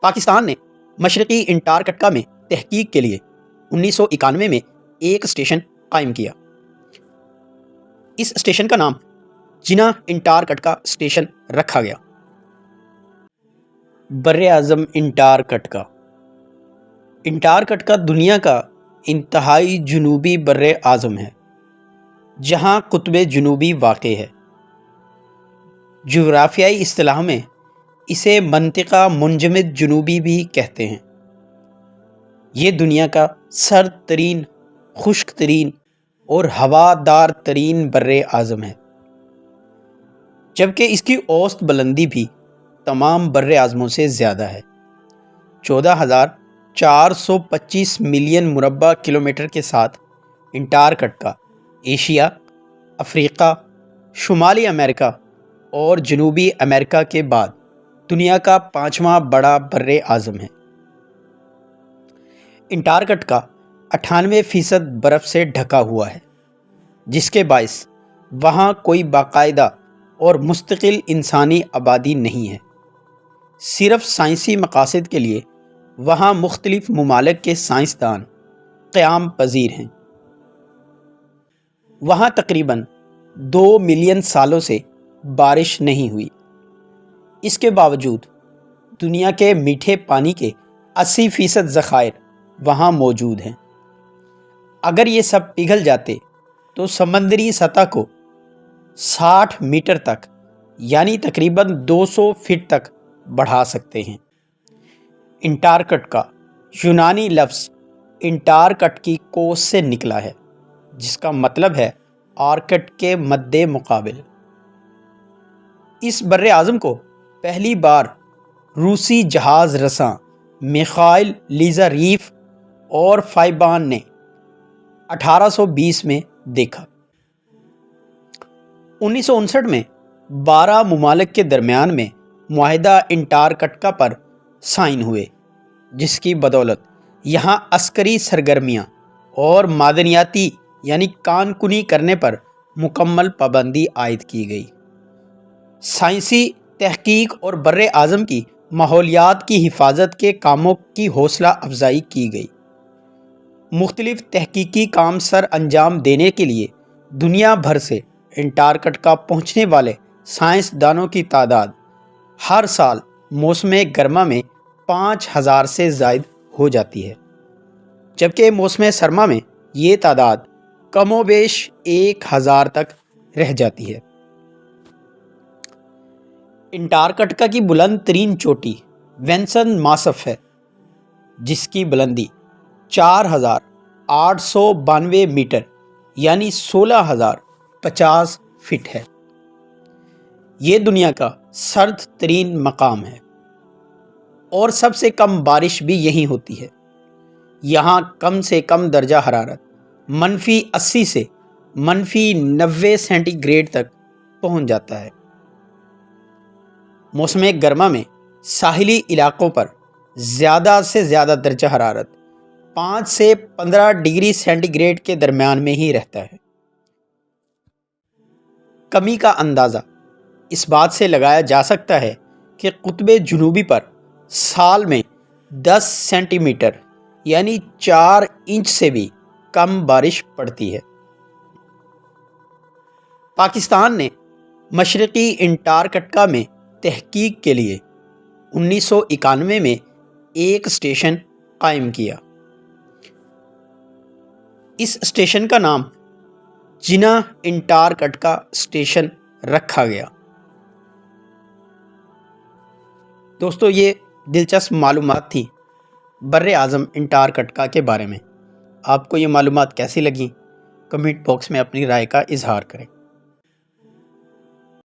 پاکستان نے مشرقی انٹارکٹیکا میں تحقیق کے لیے 1991 میں ایک اسٹیشن قائم کیا۔ اس اسٹیشن کا نام جنا انٹارکٹیکا اسٹیشن رکھا گیا۔ بر اعظم انٹارکٹیکا۔ انٹارکٹیکا دنیا کا انتہائی جنوبی بر اعظم ہے جہاں قطب جنوبی واقع ہے۔ جغرافیائی اصطلاح میں اسے منطقہ منجمد جنوبی بھی کہتے ہیں۔ یہ دنیا کا سرد ترین، خشک ترین اور ہوادار ترین بر اعظم ہے، جبکہ اس کی اوسط بلندی بھی تمام بر اعظموں سے زیادہ ہے۔ 14,425 ملین مربع کلومیٹر کے ساتھ انٹارکٹیکا ایشیا، افریقہ، شمالی امریکہ اور جنوبی امریکہ کے بعد دنیا کا 5واں بڑا بر اعظم ہے۔ انٹارکٹیکا 98% برف سے ڈھکا ہوا ہے، جس کے باعث وہاں کوئی باقاعدہ اور مستقل انسانی آبادی نہیں ہے۔ صرف سائنسی مقاصد کے لیے وہاں مختلف ممالک کے سائنسدان قیام پذیر ہیں۔ وہاں تقریباً 2 ملین سالوں سے بارش نہیں ہوئی۔ اس کے باوجود دنیا کے میٹھے پانی کے 80% ذخائر وہاں موجود ہیں۔ اگر یہ سب پگھل جاتے تو سمندری سطح کو 60 میٹر تک یعنی تقریباً 200 فٹ تک بڑھا سکتے ہیں۔ انٹارکٹیکا یونانی لفظ انٹارکٹیکوس سے نکلا ہے، جس کا مطلب ہے آرکٹ کے مد مقابل۔ اس بر اعظم کو پہلی بار روسی جہاز رساں میخائیل لیزاریف اور فائبان نے 1820 میں دیکھا۔ 1959 میں 12 ممالک کے درمیان میں معاہدہ انٹارکٹیکا پر سائن ہوئے، جس کی بدولت یہاں عسکری سرگرمیاں اور معدنیاتی یعنی کان کنی کرنے پر مکمل پابندی عائد کی گئی۔ سائنسی تحقیق اور بر اعظم کی ماحولیات کی حفاظت کے کاموں کی حوصلہ افزائی کی گئی۔ مختلف تحقیقی کام سر انجام دینے کے لیے دنیا بھر سے انٹارکٹیکا پہنچنے والے سائنسدانوں کی تعداد ہر سال موسم گرما میں 5,000 سے زائد ہو جاتی ہے، جبکہ موسم سرما میں یہ تعداد کم و بیش 1,000 تک رہ جاتی ہے۔ انٹارکٹیکا کی بلند ترین چوٹی وینسن ماسف ہے، جس کی بلندی 4,892 میٹر یعنی 16,050 فٹ ہے۔ یہ دنیا کا سرد ترین مقام ہے اور سب سے کم بارش بھی یہیں ہوتی ہے۔ یہاں کم سے کم درجہ حرارت -80 سے -90 سینٹی گریڈ تک پہنچ جاتا ہے۔ موسم گرما میں ساحلی علاقوں پر زیادہ سے زیادہ درجہ حرارت 5 سے 15 ڈگری سینٹی گریڈ کے درمیان میں ہی رہتا ہے۔ کمی کا اندازہ اس بات سے لگایا جا سکتا ہے کہ قطب جنوبی پر سال میں 10 سینٹی میٹر یعنی 4 انچ سے بھی کم بارش پڑتی ہے۔ پاکستان نے مشرقی انٹارکٹیکا میں تحقیق کے لیے 1991 میں ایک اسٹیشن قائم کیا۔ اس اسٹیشن کا نام جنا انٹارکٹیکا اسٹیشن رکھا گیا۔ دوستو، یہ دلچسپ معلومات تھی بر اعظم انٹارکٹیکا کے بارے میں۔ آپ کو یہ معلومات کیسی لگیں؟ کمنٹ باکس میں اپنی رائے کا اظہار کریں۔